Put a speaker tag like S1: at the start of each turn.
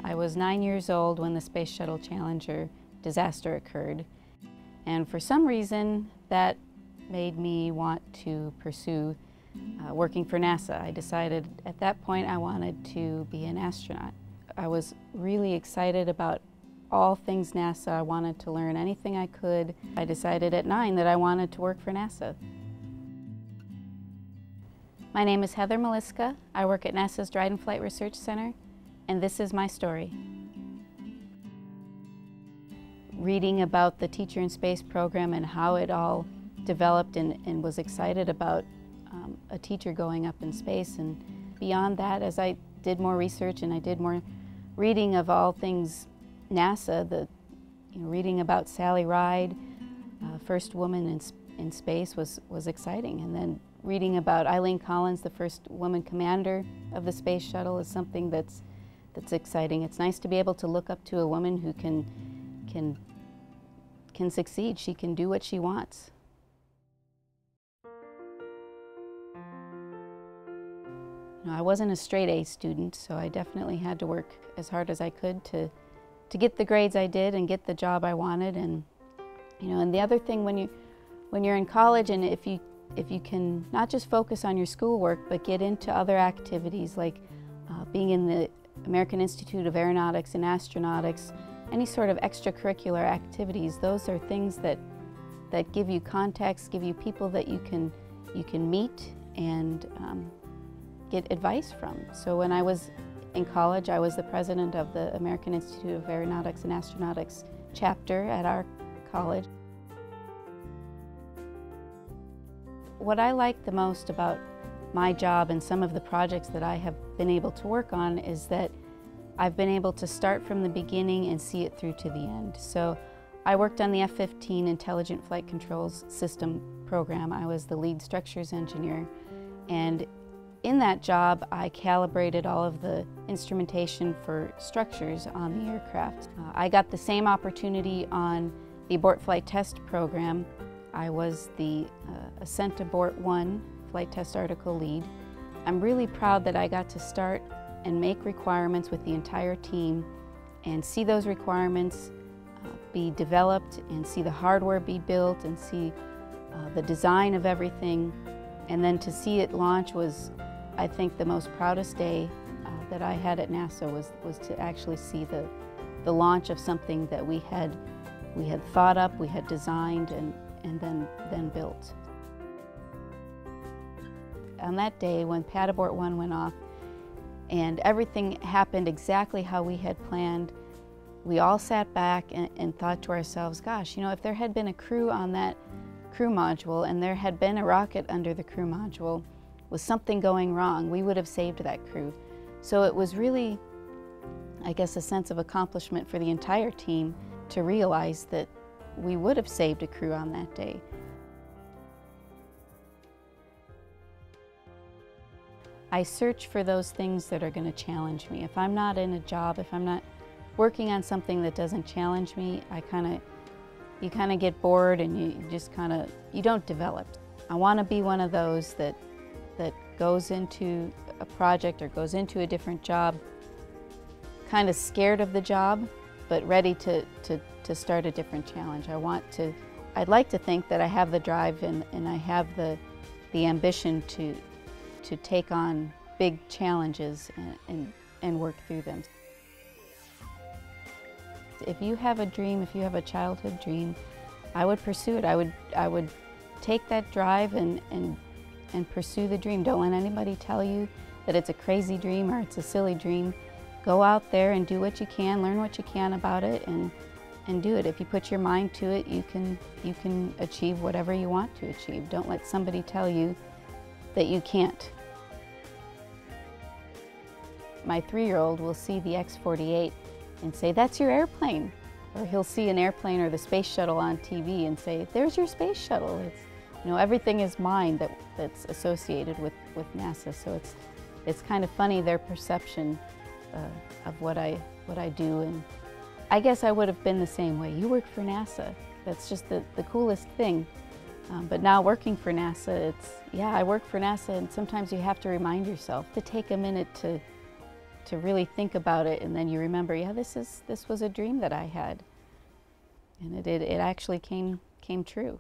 S1: I was 9 years old when the Space Shuttle Challenger disaster occurred, and for some reason that made me want to pursue working for NASA. I decided at that point I wanted to be an astronaut. I was really excited about all things NASA. I wanted to learn anything I could. I decided at 9 that I wanted to work for NASA. My name is Heather Maliska. I work at NASA's Dryden Flight Research Center, and this is my story. Reading about the Teacher in Space program and how it all developed, and was excited about a teacher going up in space. And beyond that, as I did more research and I did more reading of all things NASA, reading about Sally Ride, first woman in space, was exciting. And then reading about Eileen Collins, the first woman commander of the space shuttle, is something that's exciting. It's nice to be able to look up to a woman who can succeed. She can do what she wants. I wasn't a straight A student, so I definitely had to work as hard as I could to get the grades I did and get the job I wanted. And and the other thing, when you're in college, and if you can not just focus on your schoolwork but get into other activities like being in the American Institute of Aeronautics and Astronautics, any sort of extracurricular activities, those are things that give you contacts, give you people that you can meet and get advice from. So when I was in college, I was the president of the American Institute of Aeronautics and Astronautics chapter at our college. What I like the most about my job and some of the projects that I have been able to work on is that I've been able to start from the beginning and see it through to the end. So I worked on the F-15 Intelligent Flight Controls System program. I was the lead structures engineer, and in that job I calibrated all of the instrumentation for structures on the aircraft. I got the same opportunity on the abort flight test program. I was the Ascent Abort 1 flight test article lead. I'm really proud that I got to start and make requirements with the entire team and see those requirements be developed and see the hardware be built and see the design of everything. And then to see it launch was, I think, the most proudest day that I had at NASA was to actually see the launch of something that we had thought up, we had designed, and then built. On that day when Pad Abort 1 went off and everything happened exactly how we had planned, we all sat back and thought to ourselves, gosh, if there had been a crew on that crew module and there had been a rocket under the crew module with something going wrong, we would have saved that crew. So it was really, I guess, a sense of accomplishment for the entire team to realize that we would have saved a crew on that day. I search for those things that are going to challenge me. If I'm not in a job, if I'm not working on something that doesn't challenge me, you kind of get bored and you don't develop. I want to be one of those that goes into a project or goes into a different job kind of scared of the job, but ready to start a different challenge. I'd like to think that I have the drive and I have the ambition to take on big challenges and work through them. If you have a dream, if you have a childhood dream, I would pursue it. I would take that drive and pursue the dream. Don't let anybody tell you that it's a crazy dream or it's a silly dream. Go out there and do what you can, learn what you can about it, and do it. If you put your mind to it, you can achieve whatever you want to achieve. Don't let somebody tell you that you can't. My 3-year-old will see the X-48 and say, "That's your airplane." Or he'll see an airplane or the space shuttle on TV and say, "There's your space shuttle." Everything is mine that's associated with NASA. So it's kind of funny, their perception of what I do. And I guess I would have been the same way. You work for NASA. That's just the coolest thing. But now working for NASA, I work for NASA, and sometimes you have to remind yourself to take a minute to really think about it, and then you remember, yeah, this was a dream that I had, and it actually came true.